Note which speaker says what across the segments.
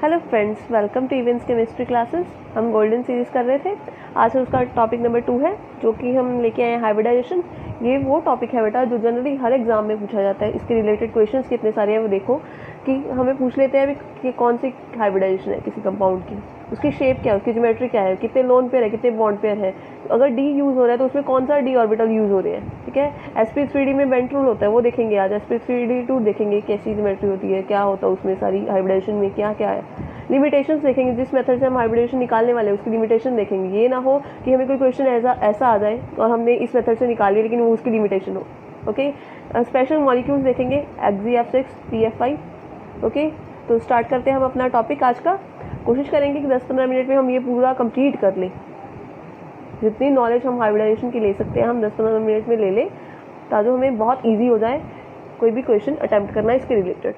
Speaker 1: Hello friends, welcome to events chemistry classes. हम golden series कर रहे थे। आज उसका टॉपिक नंबर 2 है, जो कि हम लेके आए हैं हाइब्रिडाइजेशन। ये वो टॉपिक है बेटा जो जनरली हर एग्जाम में पूछा जाता है। इसके रिलेटेड क्वेश्चंस कितने सारे हैं वो देखो कि हमें पूछ लेते हैं अभी कि कौन सी हाइब्रिडाइजेशन है किसी कंपाउंड की, उसकी शेप क्या है, उसकी ज्योमेट्री क्या है, कितने लोन पेयर है, कितने बॉन्ड पेयर है, अगर डी यूज़ हो रहा है तो उसमें कौन सा डी ऑर्बिटल यूज़ हो रहे हैं। ठीक है, sp3d में बेंट रूल होता है, वो देखेंगे आज। sp3d2 देखेंगे कैसी ज्योमेट्री होती है, क्या होता है उसमें, सारी हाइब्रिडाइजेशन में क्या क्या है। लिमिटेशंस देखेंगे, जिस मेथड से हम हाइब्रिडेशन निकालने वाले हैं उसकी लिमिटेशन देखेंगे। ये ना हो कि हमें कोई क्वेश्चन ऐसा आ जाए और हमने इस मेथड से निकाल लिया लेकिन वो उसकी लिमिटेशन हो। ओके, स्पेशल मॉलिक्यूल्स देखेंगे, Xgf6 PF5। ओके, तो स्टार्ट करते हैं हम अपना टॉपिक आज का। कोशिश करेंगे कि 10-15 मिनट में हम ये पूरा कंप्लीट कर लें। जितनी नॉलेज हम हाइब्रिडाइजेशन की ले सकते हैं हम 10-15 मिनट में ले लें, ताकि हमें बहुत ईजी हो जाए कोई भी क्वेश्चन अटैम्प्ट करना इसके related.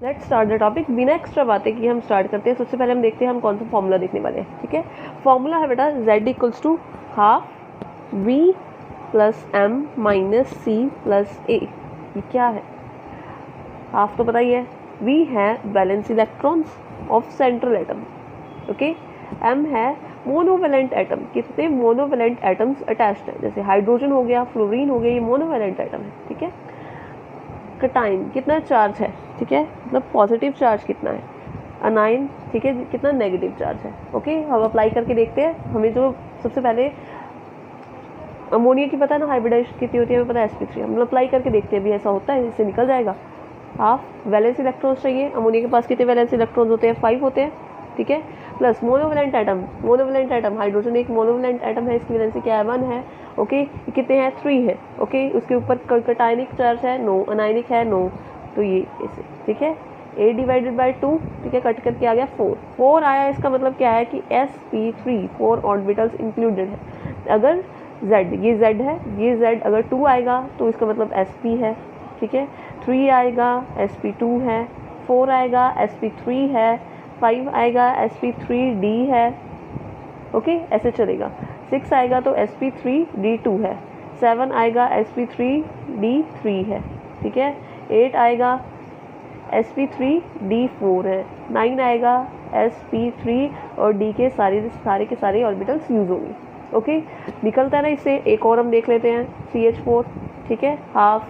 Speaker 1: Let's start the topic. बिना एक्स्ट्रा बातें कि हम स्टार्ट करते हैं। सबसे पहले हम देखते हैं हम कौन सा फॉर्मूला देखने वाले हैं। ठीक है, फॉर्मूला है बेटा Z=12 V + M - C + A। ये क्या है? हाफ तो पता ही है। V है valence electrons of central atom. Okay, M है मोनोवेलेंट एटम। कितने मोनोवेलेंट एटम्स अटैच्ड हैं, जैसे हाइड्रोजन हो गया, फ्लोरीन हो गया, ये मोनोवेलेंट एटम है। ठीक है, कटाइन कितना चार्ज है, ठीक है, मतलब पॉजिटिव चार्ज कितना है, अनाइन, ठीक है, कितना नेगेटिव चार्ज है। ओके, हम अप्लाई करके देखते हैं। हमें जो सबसे पहले अमोनिया की पता है ना हाइब्रिडाइजेशन कितनी होती है, हमें पता है sp3। हम अप्लाई करके देखते हैं भी ऐसा होता है, इससे निकल जाएगा। हाफ वैलेंस इलेक्ट्रॉन्स चाहिए। अमोनिया के पास कितने वैलेंस इलेक्ट्रॉन्स होते हैं? 5 होते हैं। ठीक है, प्लस मोनोवेलेंट एटम हाइड्रोजन एक मोनोवेलेंट एटम है, इसकी वैलेंसी क्या है? 1 है। ओके, कितने हैं? 3 है। ओके, उसके ऊपर कटायनिक चार्ज है? नो। अनायनिक है? नो। तो ये ऐसे, ठीक है, A/2, ठीक है, कट करके आ गया 4 आया। इसका मतलब क्या है कि sp3 4 ऑर्बिटल्स इंक्लूडेड है। अगर Z, ये Z है, ये Z अगर 2 आएगा तो इसका मतलब sp है। ठीक है, 3 आएगा sp2 है, 4 आएगा sp3 है, 5 आएगा sp3d है। ओके, ऐसे चलेगा। 6 आएगा तो sp3d2 है, 7 आएगा sp3d3 है। ठीक है, 8 आएगा sp3d4 है, 9 आएगा sp3 और d के सारे ऑर्बिटल्स यूज होंगे। ओके, निकलता है ना इससे। एक और हम देख लेते हैं, CH4। ठीक है, हाफ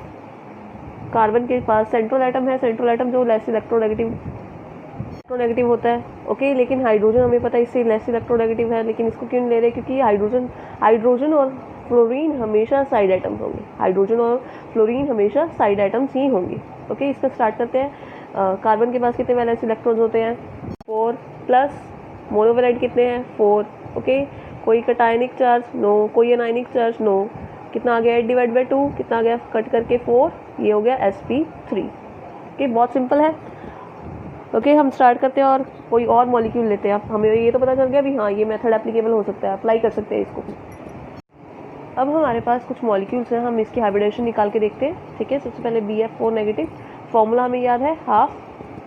Speaker 1: कार्बन के पास सेंट्रल एटम है। सेंट्रल एटम जो लेस इलेक्ट्रोनेगेटिव होता है। ओके, लेकिन हाइड्रोजन हमें पता है इससे लेस इलेक्ट्रोनेगेटिव है, लेकिन इसको क्यों ले रहे हैं? क्योंकि हाइड्रोजन और फ्लोरीन हमेशा साइड एटम्स होंगे। हाइड्रोजन और फ्लोरीन हमेशा साइड एटम्स ही होंगे। ओके, इसका स्टार्ट करते हैं। कार्बन के पास कितने वैलेंस इलेक्ट्रॉन्स होते हैं? 4 प्लस मोनोवेलेंट कितने हैं? 4। ओके, कोई कटायनिक चार्ज? नो। कोई अनायनिक चार्ज? नो। कितना आ गया? 8/2, कितना आ गया? कट करके 4, ये हो गया sp3। ओके, बहुत सिंपल है। ओके, हम स्टार्ट करते हैं और कोई और मॉलिक्यूल लेते हैं। अब हमें ये तो पता चल गया भी, हाँ ये मेथड एप्लीकेबल हो सकता है, अप्लाई कर सकते हैं इसको। अब हमारे पास कुछ मॉलिक्यूल्स हैं, हम इसकी हाइब्रिडेशन निकाल के देखते हैं। ठीक है, सबसे पहले BF4 नेगेटिव। फॉर्मूला हमें याद है, half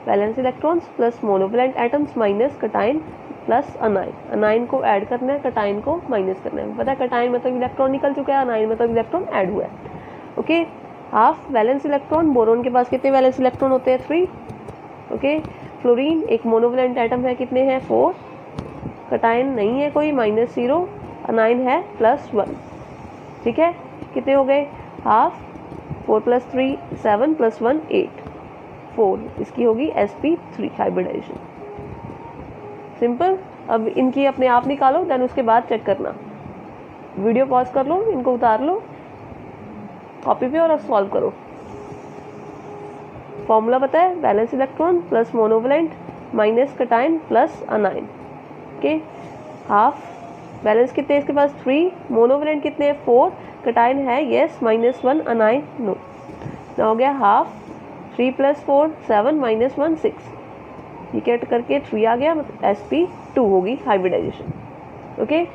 Speaker 1: valence electrons plus monovalent atoms minus कटाइन plus anion. Anion को ऐड करना है, कटाइन को माइनस करना है। पता है कटाइन मतलब इलेक्ट्रॉन निकल चुका है, अनाइन मतलब इलेक्ट्रॉन ऐड हुआ है। Okay, half valence electron. Boron के पास कितने वैलेंस इलेक्ट्रॉन होते हैं? 3। ओके, फ्लोरीन एक मोनोवेलेंट एटम है, कितने हैं? 4। कटाइन नहीं है कोई, -0। अनाइन है +1। ठीक है, कितने हो गए? हाफ 4 + 3 7 + 1 8 4। इसकी होगी sp3 हाइब्रिडाइजेशन। सिंपल। अब इनकी अपने आप निकालो, देन उसके बाद चेक करना। वीडियो पॉज कर लो, इनको उतार लो कॉपी पे और अब सॉल्व करो। फॉर्मूला पता है, valence electron plus monovalent minus कटाइन plus anion. Okay, half valence कितने हैं इसके पास? 3। मोनोवेलेंट कितने हैं? 4। कटाइन है यस, -1। Anion no. हो गया हाफ 3 + 4 7 -1 6। ये कट करके 3 आ गया, मतलब sp2 होगी हाइब्रिडाइजेशन। ओके,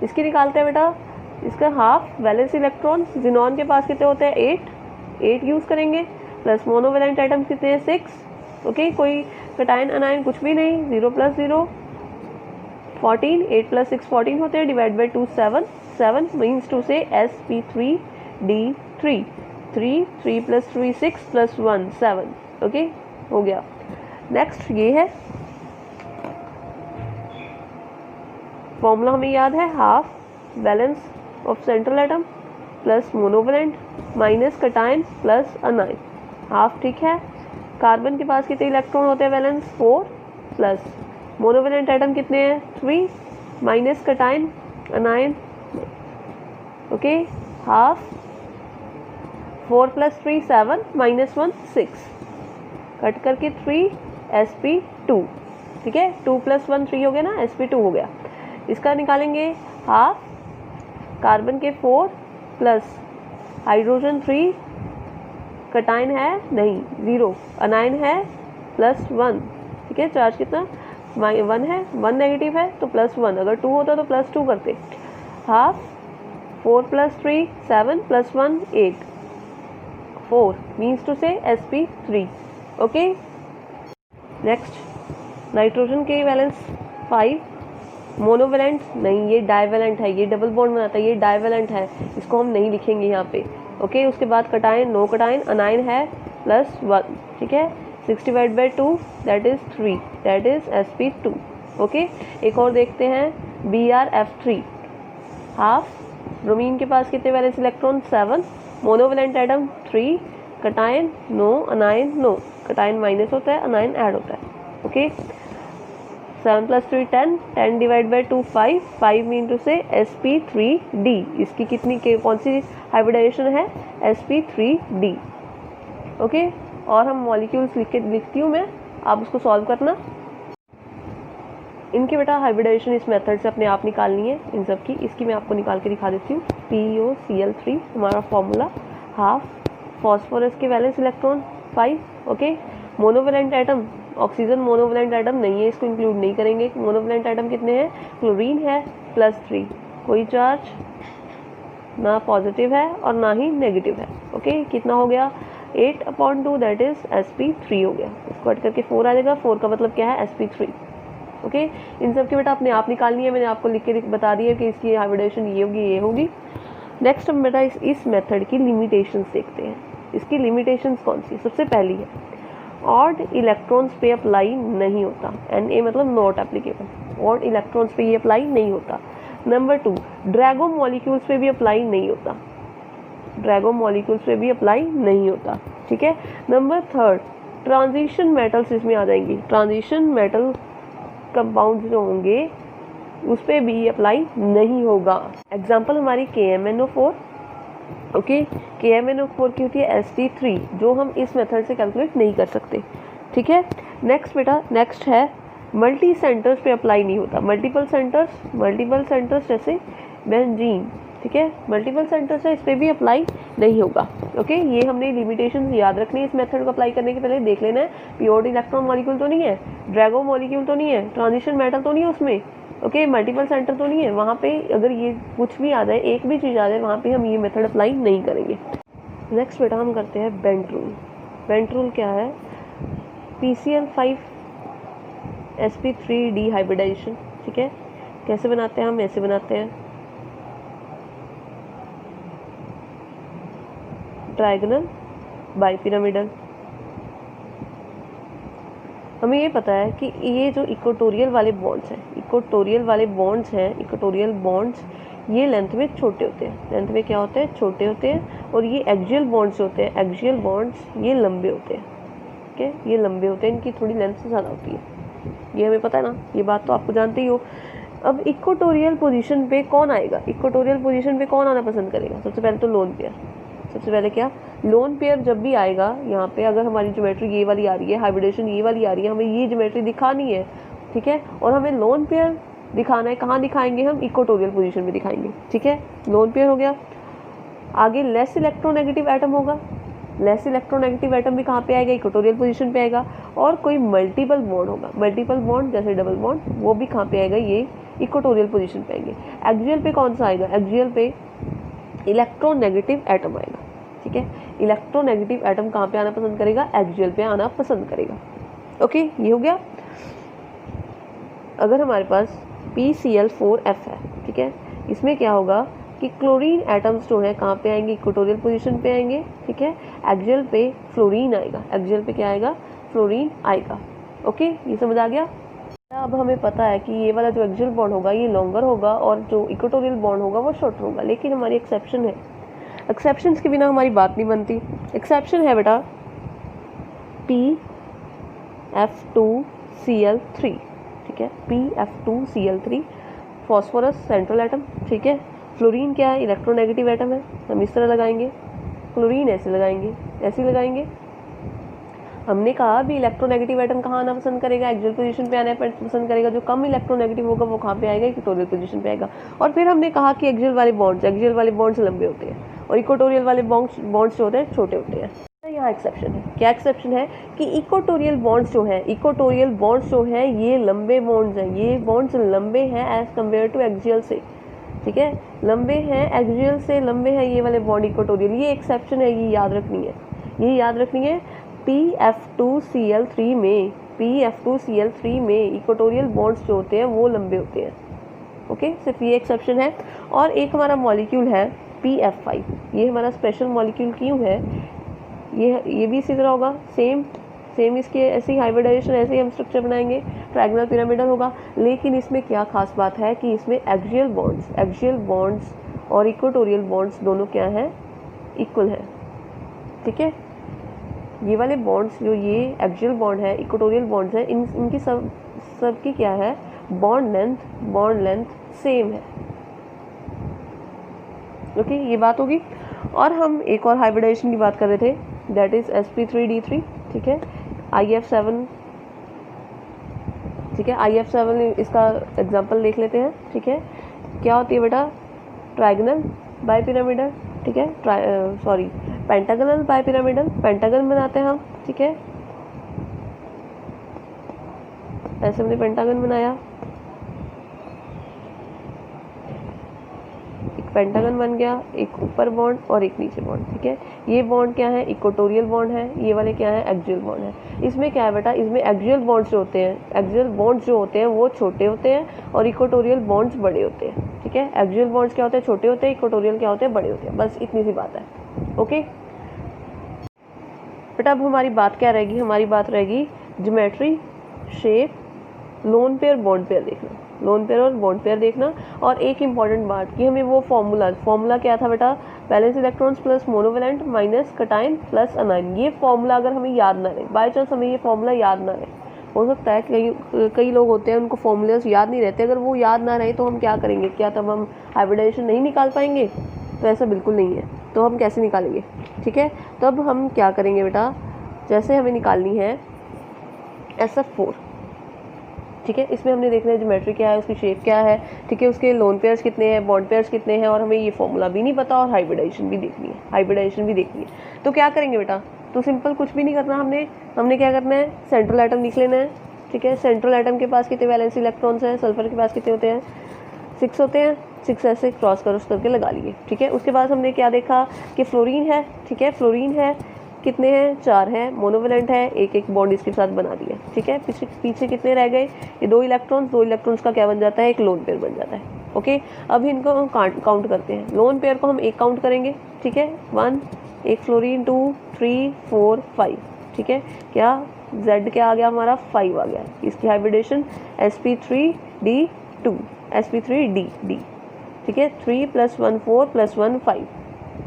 Speaker 1: इसकी निकालते हैं बेटा। इसका हाफ वैलेंस इलेक्ट्रॉन, जिनॉन के पास कितने होते हैं? 8 यूज़ करेंगे, प्लस मोनोवेलेंट एटम्स कितने हैं? 6। ओके, कोई कटाइन अनाइन कुछ भी नहीं, 0 + 0 14। 8 + 6 14 होते हैं, /2 7। 7 मीन्स टू से sp3d3। 3 + 3 6 + 1 7। ओके, हो गया। नेक्स्ट ये है फॉर्मूला हमें याद है, half valence of central atom plus monovalent minus cation plus अनायन। Half ठीक है, कार्बन के पास कितने इलेक्ट्रॉन होते हैं वैलेंस 4 प्लस मोनोवैलेंट एटम कितने हैं 3 minus cation अनायन। Okay, half 4 plus 3 7 minus 1 6 cut करके 3 sp2 ठीक है, 2 प्लस 1 3 हो गया ना, sp2 हो गया। इसका निकालेंगे हाफ कार्बन के 4 प्लस हाइड्रोजन 3 कटायन है नहीं 0 अनायन है प्लस 1 ठीक है। चार्ज कितना 1 है, 1 नेगेटिव है तो प्लस 1, अगर 2 होता तो प्लस 2 करते। Half 4 plus 3 7 plus 1 8 4 means two से sp3। ओके, नेक्स्ट नाइट्रोजन के वैलेंस 5, मोनोवैलेंट नहीं, ये डाइवैलेंट है, ये डबल बॉन्ड बनाता है, ये डाइवैलेंट है, इसको हम नहीं लिखेंगे यहाँ पे। ओके, उसके बाद कटायन नो कटायन अनायन है प्लस 1 ठीक है। 6 divide by 2 that is 3 that is sp2। Okay, एक और देखते हैं Brf3, हाफ ब्रोमीन के पास कितने valence electron 7, monovalent atom 3 cation no anion no, cation minus होता है अनायन ऐड होता है। Okay, 7 plus 3 10 10 divide by 2 5 5 mean two से sp3d। इसकी कितनी के कौन सी हाइब्रिडाइजेशन है sp3d। ओके, और हम मॉलिक्यूल्स लिखती हूँ मैं, आप उसको सॉल्व करना। इनके बेटा हाइब्रिडाइजेशन इस मेथड से अपने आप निकालनी है इन सब की। इसकी मैं आपको निकाल के दिखा देती हूँ। POCl3 हमारा फॉर्मूला, हाफ फॉस्फोरस के valence electron 5। Okay, monovalent atom oxygen monovalent atom नहीं है, इसको इंक्लूड नहीं करेंगे। मोनोवैलेंट एटम कितने हैं, क्लोरीन है प्लस 3, कोई चार्ज ना पॉजिटिव है और ना ही नेगेटिव है। ओके, कितना हो गया 8/2 दैट इज sp3 हो गया। इसको कट करके 4 आ जाएगा, 4 का मतलब क्या है sp3। ओके, इन सब की बेटा अपने आप निकालनी है, मैंने आपको लिख के बता दिया कि इसकी हाइब्रिडेशन ये होगी ये होगी। नेक्स्ट हम बेटा इस मेथड की लिमिटेशंस देखते हैं। इसकी लिमिटेशंस कौन सी, सबसे पहली है ऑड इलेक्ट्रॉन्स पे अप्लाई नहीं होता, Na मतलब नॉट एप्लीकेबल, ऑड इलेक्ट्रॉन्स पे ये अप्लाई नहीं होता। नंबर 2, ड्रैगो मॉलिक्यूल्स पे भी अप्लाई नहीं होता, ड्रैगो मॉलिक्यूल्स पे भी अप्लाई नहीं होता ठीक है। नंबर 3, ट्रांजिशन मेटल्स इसमें आ जाएंगी, ट्रांजिशन मेटल कंपाउंड्स जो होंगे उस पर भी अप्लाई नहीं होगा। एग्जाम्पल हमारी KMnO4। ओके, KMnO4 की होती है Sp3 जो हम इस मेथड से कैलकुलेट नहीं कर सकते ठीक है। नेक्स्ट बेटा, नेक्स्ट है मल्टी सेंटर्स पे अप्लाई नहीं होता, मल्टीपल सेंटर्स जैसे बेंजीन ठीक है, मल्टीपल सेंटर्स है, इस पर भी अप्लाई नहीं होगा। ओके, ये हमने लिमिटेशंस याद रखनी है इस मेथड को अप्लाई करने के पहले। देख लेना है प्योर इलेक्ट्रॉन मॉलिक्यूल तो नहीं है, ड्रैगो मॉलिक्यूल तो नहीं है, ट्रांजिशन मेटल तो नहीं है उसमें। ओके, मल्टीपल सेंटर तो नहीं है, वहाँ पे अगर ये कुछ भी आ जाए, एक भी चीज़ आ जाए, वहाँ पे हम ये मेथड अप्लाई नहीं करेंगे। नेक्स्ट बेटा हम करते हैं बेंट रूल। बेंट रूल क्या है, PCl5 sp3d हाइब्रिडाइजेशन ठीक है। कैसे बनाते हैं हम, ऐसे बनाते हैं, ट्रायगोनल बाइपिरामिडल। हमें ये पता है कि ये जो इक्वेटोरियल वाले बॉन्ड्स हैं, इक्वेटोरियल बॉन्ड्स ये लेंथ में छोटे होते हैं, लेंथ में क्या होते हैं, छोटे होते हैं। और ये एक्सियल बॉन्ड्स होते हैं, एक्सियल बॉन्ड्स ये लंबे होते हैं ठीक है, ये लंबे होते हैं, इनकी थोड़ी लेंथ से ज़्यादा होती है, ये हमें पता है ना, ये बात तो आपको जानते ही हो। अब इक्वेटोरियल पोजीशन पे कौन आएगा, इक्वेटोरियल पोजीशन पे कौन आना पसंद करेगा, सबसे पहले तो लोन पेयर। सबसे पहले क्या, लोन पेयर जब भी आएगा यहाँ पे, अगर हमारी ज्योमेट्री ये वाली आ रही है, हाइब्रिडेशन ये वाली आ रही है, हमें ये ज्योमेट्री दिखानी है ठीक है, और हमें लोन पेयर दिखाना है, कहाँ दिखाएंगे हम, इक्वेटोरियल पोजीशन में दिखाएंगे ठीक है। लोन पेयर हो गया, आगे लेस इलेक्ट्रोनेगेटिव एटम होगा, लेस इलेक्ट्रोनेगेटिव एटम भी कहाँ पे आएगा, इक्वेटोरियल पोजीशन पे आएगा। और कोई मल्टीपल बॉन्ड होगा, मल्टीपल बॉन्ड जैसे डबल बॉन्ड, वो भी कहाँ पे आएगा, ये इक्वेटोरियल पोजीशन पे आएंगे। एक्सियल पे कौन सा आएगा, एक्सियल पे इलेक्ट्रोनेगेटिव एटम आएगा ठीक है। इलेक्ट्रोनेगेटिव एटम कहाँ पे आना पसंद करेगा, एक्सियल पे आना पसंद करेगा। ओके, ये हो गया। अगर हमारे पास PCl4F है ठीक है, इसमें क्या होगा कि क्लोरीन एटम्स जो है कहाँ पे आएंगे, इक्वेटोरियल पोजीशन पे आएंगे ठीक है। एक्सियल पे फ्लोरीन आएगा, एक्सियल पे क्या आएगा, फ्लोरीन आएगा। ओके, ये समझ आ गया। अब हमें पता है कि ये वाला जो एक्सियल बॉन्ड होगा ये लॉन्गर होगा और जो इक्वेटोरियल बॉन्ड होगा वो शॉर्टर होगा, लेकिन हमारी एक्सेप्शन है, एक्सेप्शंस के बिना हमारी बात नहीं बनती। एक्सेप्शन है बेटा PF2Cl3, ठीक है, PF2Cl3 फॉस्फोरस सेंट्रल एटम, ठीक है। फ्लोरीन क्या है, इलेक्ट्रोनेगेटिव एटम है, हम इस तरह लगाएंगे, क्लोरीन ऐसे लगाएंगे, ऐसे लगाएंगे। हमने कहा भी इलेक्ट्रोनेगेटिव एटम कहाँ आना पसंद करेगा, एक्सियल पोजीशन पे आना पसंद करेगा, जो कम इलेक्ट्रोनेगेटिव होगा वो कहाँ पे आएगा, इक्वेटोरियल पोजीशन पे आएगा। और फिर हमने कहा कि एक्सियल वाले बॉन्ड्स लंबे होते हैं और इक्वेटोरियल वाले बॉन्ड्स जो होते हैं छोटे होते हैं। यहाँ एक्सेप्शन है, क्या एक्सेप्शन है कि इक्वेटोरियल बॉन्ड्स जो है ये लंबे बॉन्ड्स हैं, ये बॉन्ड्स लंबे हैं एज कम्पेयर टू एक्सियल से, ठीक है, लंबे हैं, एक्सियल से लंबे हैं ये वाले बॉन्ड इक्वेटोरियल, ये एक्सेप्शन है, ये याद रखनी है। PF2Cl3 में इक्वेटोरियल बॉन्ड्स जो होते हैं वो लंबे होते हैं। ओके, सिर्फ ये एक्सेप्शन है। और एक हमारा मॉलिक्यूल है PF5, ये हमारा स्पेशल मॉलिक्यूल क्यों है, ये भी इसी तरह होगा, सेम इसके ऐसे ही हाइब्रिडाइजेशन, ऐसे ही हम स्ट्रक्चर बनाएंगे, ट्रायंगुलर पिरामिडल होगा। लेकिन इसमें क्या खास बात है कि इसमें एक्सियल बॉन्ड्स और इक्वेटोरियल बॉन्ड्स दोनों क्या है, इक्वल है, ठीक है। ये वाले बॉन्ड्स जो ये एक्सियल बॉन्ड है, इक्वेटोरियल बॉन्ड्स है, इनकी सबकी क्या है, बॉन्ड लेंथ सेम है। ओके, ये बात होगी। और हम एक और हाइब्रिडाइजेशन की बात कर रहे थे, दैट इज sp3d3, ठीक है, IF7, ठीक है, IF7 इसका एग्जांपल देख लेते हैं, ठीक है। क्या होती है बेटा, ट्रायंगल बाइपिरामिडल, ठीक है, पेंटागनल बाइपिरामिडल, पेंटागन बनाते हैं हम, ठीक है, ऐसे हमने पेंटागन बनाया, एक पेंटागन बन गया, एक ऊपर बॉन्ड और एक नीचे बॉन्ड, ठीक है। ये बॉन्ड क्या है, इक्वेटोरियल बॉन्ड है, ये वाले क्या है, एक्सियल बॉन्ड है। इसमें क्या है बेटा, इसमें एक्सियल बॉन्ड्स जो होते हैं वो छोटे होते हैं और इक्वेटोरियल बॉन्ड्स बड़े होते हैं, ठीक है। एक्सियल बॉन्ड्स क्या होते हैं, छोटे होते हैं, इक्वेटोरियल क्या होते हैं, बड़े होते हैं, बस इतनी सी बात है। ओके बेटा, अब हमारी बात क्या रहेगी, हमारी बात रहेगी geometry, shape, lone pair, bond pair देखना, लोन पेयर और बॉन्ड पेयर देखना। और एक इंपॉर्टेंट बात कि हमें वो फॉर्मूला क्या था बेटा, balance electrons plus monovalent minus कटाइन plus anion. ये फॉर्मूला अगर हमें याद ना रहे, बाय चांस हमें ये फॉर्मूला याद ना रहे, हो सकता है कई लोग होते हैं उनको फॉर्मूलाज याद नहीं रहते, अगर वो याद ना रहे तो हम क्या करेंगे, क्या तब हम हाइब्रिडाइजेशन नहीं निकाल पाएंगे? तो ऐसा बिल्कुल नहीं है। तो हम कैसे निकालेंगे, ठीक है। तो अब हम क्या करेंगे बेटा, जैसे हमें निकालनी है SF4, ठीक है, इसमें हमने देखना है ज्योमेट्री क्या है, उसकी शेप क्या है, ठीक है, उसके लोन पेयर्स कितने हैं, बॉन्ड पेयर्स कितने हैं, और हमें ये फॉर्मूला भी नहीं पता और हाइब्रिडाइजेशन भी देखनी है, तो क्या करेंगे बेटा, तो सिंपल कुछ भी नहीं करना, हमने क्या करना है, सेंट्रल एटम लिख लेना है, ठीक है। सेंट्रल एटम के पास कितने वैलेंसी इलेक्ट्रॉन्स हैं, सल्फर के पास कितने होते हैं, 6 होते हैं, 6 ऐसे क्रॉस करके लगा लिए, ठीक है। उसके बाद हमने क्या देखा कि फ्लोरीन है, ठीक है, फ्लोरीन है, कितने हैं, 4 हैं, मोनोवेलेंट है, एक बॉन्ड इसके साथ बना दिया, ठीक है। पीछे कितने रह गए, ये 2 इलेक्ट्रॉन्स का क्या बन जाता है, एक लोन पेयर बन जाता है। ओके, अब इनको हम काउंट करते हैं, लोन पेयर को हम एक काउंट करेंगे, ठीक है, 1, एक फ्लोरीन, 2, 3, 4, 5, ठीक है। क्या Z क्या आ गया हमारा, 5 आ गया। इसकी हाइब्रिडेशन sp3d2, sp3d, ठीक है, 3 + 1 4 + 1 5,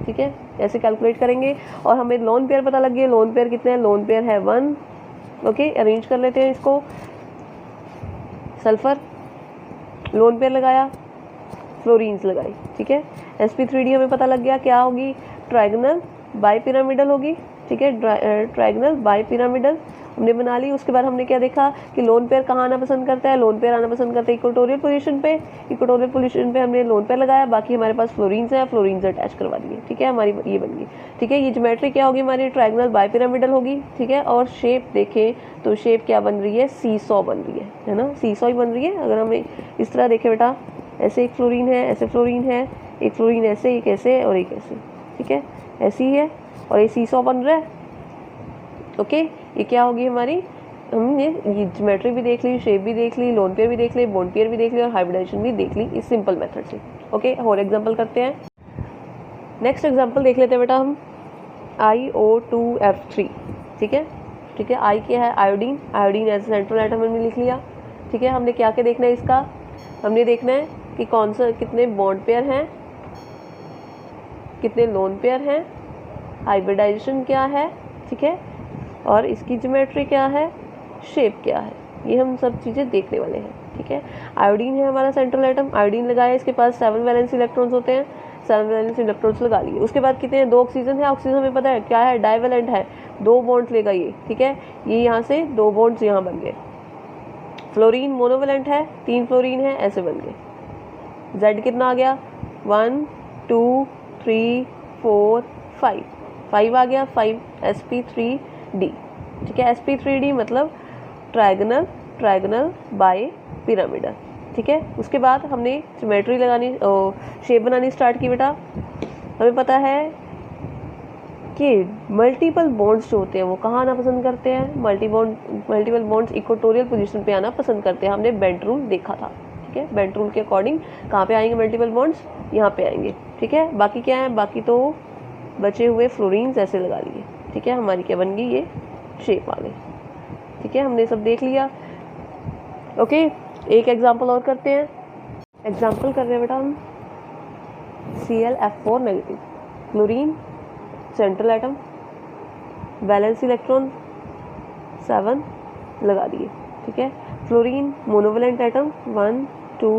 Speaker 1: ठीक है, ऐसे कैलकुलेट करेंगे। और हमें लोन पेयर पता लग गया, लोन पेयर कितने हैं, लोन पेयर है 1। ओके, अरेंज कर लेते हैं इसको, सल्फर लोन पेयर लगाया, फ्लोरीन्स लगाई, ठीक है। sp3d हमें पता लग गया क्या होगी, ट्रायंगुलर बाइपिरामिडल होगी, ठीक है, ट्रायंगुलर बाइपिरामिडल हमने बना ली। उसके बाद हमने क्या देखा कि लोन पेयर कहाँ आना पसंद करता है, लोन पेयर आना पसंद करता है इक्वेटोरियल पोजीशन पे हमने लोन पेयर लगाया, बाकी हमारे पास फ्लोरीन्स है, फ्लोरीन्स अटैच करवा दिए, ठीक है, हमारी ये बन गई, ठीक है। ये ज्योमेट्री क्या होगी हमारी, ट्रायंगुलर बाइपिरामिडल होगी, ठीक है। और शेप देखें तो शेप क्या बन रही है, सीसॉ बन रही है ना, सीसॉ ही बन रही है। अगर हमें इस तरह देखें बेटा, ऐसे एक फ्लोरीन है, ऐसे फ्लोरीन है, एक फ्लोरीन ऐसे, एक ऐसे और एक ऐसे, ठीक है, ऐसी ही है, और ये सीसॉ बन रहा है। ओके, ये क्या होगी हमारी, हमने ये ज्योमेट्री भी देख ली, शेप भी देख ली, लोन पेयर भी देख ली, बॉन्ड पेयर भी देख ली और हाइब्रिडाइजेशन भी देख ली इस सिंपल मेथड से। ओके, और एग्जांपल करते हैं, नेक्स्ट एग्जांपल देख लेते हैं बेटा हम, IO2F3, ठीक है। ठीक है। आई क्या है, iodine, iodine as central atom हमने लिख लिया। ठीक है, हमने क्या क्या देखना है इसका, हमने देखना है कि कौन सा कितने बॉन्ड पेयर हैं, कितने लोन पेयर हैं, हाइब्रिडाइजेशन क्या है, ठीक है, और इसकी ज्योमेट्री क्या है, शेप क्या है, ये हम सब चीज़ें देखने वाले हैं। ठीक है, आयोडीन है हमारा सेंट्रल एटम, आयोडीन लगाया, इसके पास 7 वैलेंस इलेक्ट्रॉन्स होते हैं, 7 वैलेंस इलेक्ट्रॉन्स लगा लिए। उसके बाद कितने हैं, 2 ऑक्सीजन है, ऑक्सीजन हमें पता है क्या है, डाइवैलेंट है, 2 बॉन्ड्स लेगा ये। ठीक है, ये यहाँ से 2 बॉन्ड्स यहाँ बन गए। फ्लोरीन मोनोवैलेंट है, 3 फ्लोरीन है, ऐसे बन गए। जेड कितना आ गया, 1 2 3 4 5, 5 आ गया, 5 sp3d। ठीक है, sp3d मतलब ट्रायगोनल, ट्रायगोनल बाय पिरामिडल। ठीक है, उसके बाद हमने ज्योमेट्री लगानी, शेप बनानी स्टार्ट की बेटा। हमें पता है कि मल्टीपल बॉन्ड्स जो होते हैं वो कहाँ आना पसंद करते हैं, मल्टीपल बॉन्ड्स इक्वेटोरियल पोजीशन पे आना पसंद करते हैं। हमने बेंट रूल देखा था। ठीक है, बेंट रूल के अकॉर्डिंग कहाँ पे आएंगे मल्टीपल बॉन्ड्स, यहाँ पे आएंगे। ठीक है, बाकी क्या है, बाकी तो बचे हुए फ्लोरीन्स ऐसे लगा लिए। ठीक है, हमारी क्या बन गई, ये शेप आ गई। ठीक है, हमने सब देख लिया। ओके, एक एग्जांपल और करते हैं। एग्जांपल कर रहे हैं बेटा हम, Cl(F4) negative, chlorine central atom, valence electron 7 लगा दिए। ठीक है, फ्लोरीन मोनोवैलेंट एटम 1 2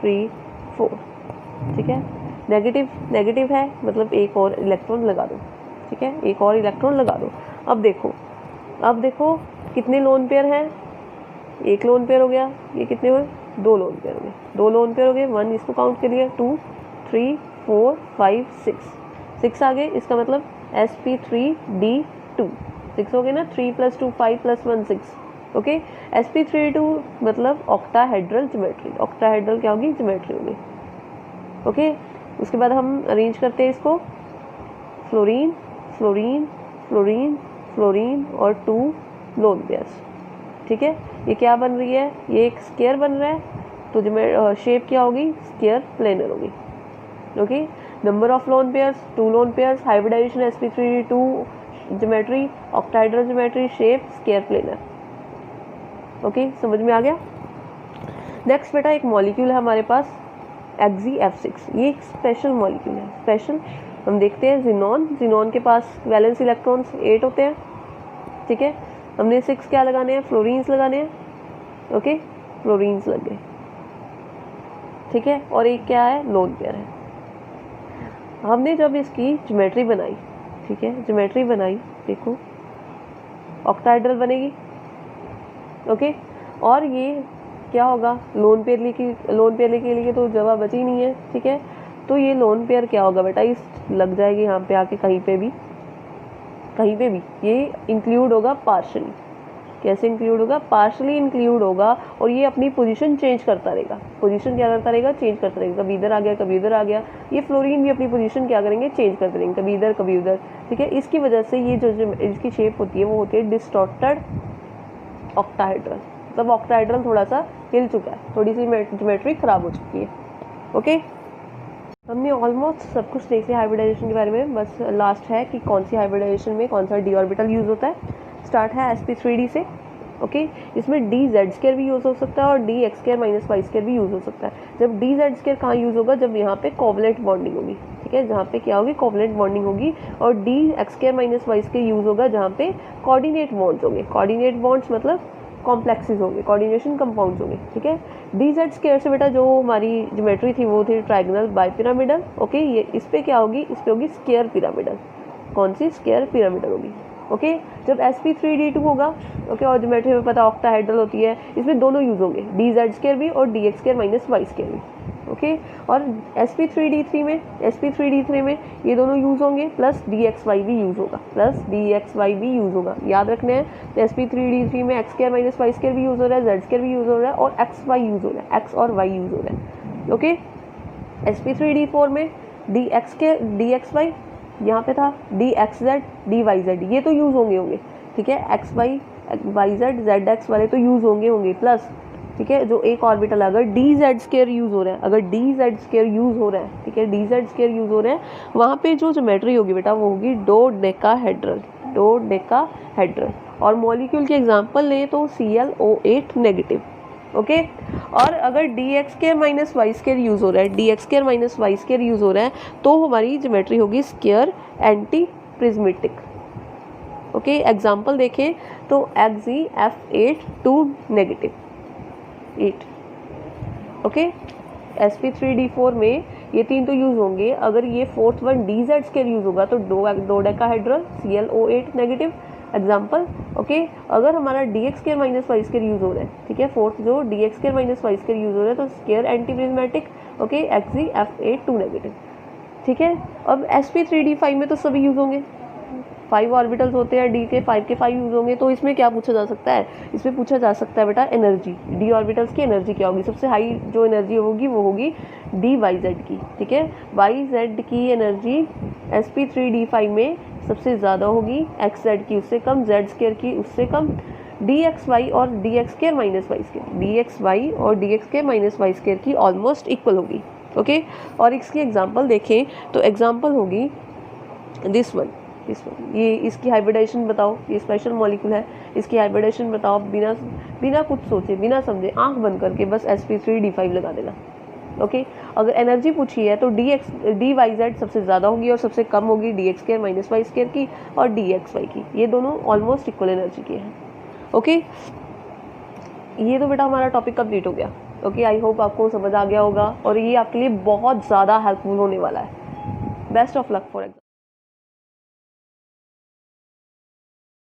Speaker 1: 3 4। ठीक है, नेगेटिव, नेगेटिव है मतलब एक और इलेक्ट्रॉन लगा दो। ठीक है, एक और इलेक्ट्रॉन लगा दो। अब देखो कितने लोन पेयर हैं, एक लोन पेयर हो गया, ये कितने हुए, 2 लोन पेयर हो गए, 2 लोन पेयर हो गए। 1 इसको काउंट करिए, 2 3 4 5 6 आ गए। इसका मतलब sp3d2, 6 हो गए ना, 3 + 2 5 + 1 6। ओके, sp3d2 मतलब ऑक्टाहेड्रल ज्योमेट्री, ऑक्टाहेड्रल क्या होगी, ज्योमेट्री होगी। ओके, उसके बाद हम अरेंज करते हैं इसको, फ्लोरीन फ्लोरीन फ्लोरीन फ्लोरीन और 2 लोन पेयर्स। ठीक है, ये क्या बन रही है, ये एक स्क्वायर बन रहा है, तो जो शेप क्या होगी, स्क्वायर प्लेनर होगी। Okay, number of lone pairs 2 lone pairs, hybridisation sp3d2 geometry, octahedral geometry, shape square planar. Okay, समझ में आ गया। नेक्स्ट बेटा एक मॉलिक्यूल है हमारे पास, Xf6, ये एक स्पेशल मॉलिक्यूल है। स्पेशल हम देखते हैं जिनॉन, जिनॉन के पास वैलेंस इलेक्ट्रॉन्स 8 होते हैं। ठीक है, हमने 6 क्या लगाने हैं, फ्लोरीन्स लगाने हैं। ओके, फ्लोरीन्स लग गए। ठीक है, और एक क्या है, लोन पेयर है। हमने जब इसकी ज्योमेट्री बनाई, ठीक है, ज्योमेट्री बनाई, देखो ऑक्टाहेड्रल बनेगी। ओके, और ये क्या होगा, लोन पेयर के लिए तो जगह बची नहीं है। ठीक है, तो ये लोन पेयर क्या होगा बेटा, इस लग जाएगी यहाँ पे आके कहीं पे भी ये इंक्लूड होगा पार्शली। कैसे इंक्लूड होगा, पार्शली इंक्लूड होगा, और ये अपनी पोजीशन चेंज करता रहेगा। पोजीशन क्या करता रहेगा, चेंज करता रहेगा, कभी इधर आ गया कभी उधर आ गया। ये फ्लोरीन भी अपनी पोजीशन क्या करेंगे, चेंज करते रहेंगे, कभी इधर कभी उधर। ठीक है, इसकी वजह से ये जो इसकी शेप होती है वो होती है डिस्टॉर्टेड ऑक्टाहेड्रल। मतलब ऑक्टाहेड्रल थोड़ा सा हिल चुका है, थोड़ी सी ज्योमेट्री खराब हो चुकी है। ओके, हमने ऑलमोस्ट सब कुछ देख लिया हाइब्रिडाइजेशन के बारे में। बस लास्ट है कि कौन सी हाइब्रिडाइजेशन में कौन सा डी ऑर्बिटल यूज़ होता है। स्टार्ट है sp3d से। ओके, इसमें dz² भी यूज़ हो सकता है और dx² - y² भी यूज़ हो सकता है। जब dz² कहाँ यूज़ होगा, जब यहाँ पे कोवलेंट बॉन्डिंग होगी। ठीक है, जहाँ पे क्या होगी, कोवलेंट बॉन्डिंग होगी। और dx² - y² यूज़ होगा जहाँ पे कोऑर्डिनेट बॉन्ड्स होंगे। कोऑर्डिनेट बॉन्ड्स मतलब कॉम्प्लेक्सेस होंगे, कोऑर्डिनेशन कंपाउंड्स होंगे। ठीक है, dz² से बेटा जो हमारी ज्योमेट्री थी वो थी ट्रायगोनल बाय पिरामिडल। ओके, ये इस पे क्या होगी, इस पे होगी स्क्वायर पिरामिडल। कौन सी, स्क्वायर पिरामिडल होगी। ओके, जब sp3d2 होगा, ओके, और ज्योमेट्री में पता ऑक्टाहेड्रल होती है, इसमें दोनों यूज़ होंगे, dz² भी और dx² - y² भी। ओके, और sp3d3 में ये दोनों यूज़ होंगे, प्लस dxy भी यूज़ होगा, याद रखना है। sp3d3 में x² - y² भी यूज़ हो रहा है, z² भी यूज़ हो रहा है, और xy यूज़ हो रहा है, x और y यूज़ हो रहा है। ओके, sp3d4 में dxy यहाँ पे था, dxz dyz ये तो यूज़ होंगे। ठीक है, xy yz zx वाले तो यूज़ होंगे प्लस। ठीक है, जो एक ऑर्बिटल अगर dz² यूज़ हो रहा है, dz² यूज़ हो रहा है, ठीक है, dz² यूज़ हो रहा है, वहाँ पे जो ज्योमेट्री होगी बेटा वो होगी डोडेकाहेड्रल। और मॉलिक्यूल के एग्जांपल लें तो ClO8 नेगेटिव, ओके। और अगर DX² minus Y square use हो रहा है, DX² minus Y square use हो रहा है, तो हमारी ज्योमेट्री होगी square anti prismatic, okay. Example देखें तो XeF8 2 नेगेटिव 8, ओके। sp3d4 में ये 3 तो यूज़ होंगे। अगर ये fourth one DZ square use होगा तो दो डेकाहेड्रल ClO8 नेगेटिव एग्जाम्पल, ओके। अगर हमारा DX² minus Y square use हो रहा है, ठीक है, फोर्थ जो DX² minus Y square use हो रहा है तो square anti prismatic, okay, XeF8 2 negative, ठीक है। अब sp3d5 में तो सभी यूज़ होंगे, 5 ऑर्बिटल्स होते हैं, D के 5 यूज़ होंगे। तो इसमें क्या पूछा जा सकता है, इसमें पूछा जा सकता है बेटा एनर्जी, D ऑर्बिटल्स की एनर्जी क्या होगी। सबसे हाई जो एनर्जी होगी वो होगी DYZ की, ठीक है। YZ की एनर्जी sp3d5 में सबसे ज़्यादा होगी, XZ की उससे कम, Z स्केयर की उससे कम, DXY और DX² minus Y square, DXY और DX² माइनस वाई स्केयर की ऑलमोस्ट इक्वल होगी, ओके। और इसकी एग्जांपल देखें तो एग्जांपल होगी दिस वन, ये इसकी हाइब्रिडाइजेशन बताओ, ये स्पेशल मॉलिक्यूल है, इसकी हाइब्रिडाइजेशन बताओ, बिना कुछ सोचे, बिना समझे, आंख बंद करके बस sp3d5 लगा देना, ओके। अगर एनर्जी पूछी है तो DYZ सबसे ज़्यादा होगी और सबसे कम होगी DX² माइनस वाई स्केयर की और DXY की, ये दोनों ऑलमोस्ट इक्वल एनर्जी के हैं, ओके। ये तो बेटा हमारा टॉपिक कंप्लीट हो गया, ओके। आई होप आपको समझ आ गया होगा और ये आपके लिए बहुत ज़्यादा हेल्पफुल होने वाला है। Best of luck for exam.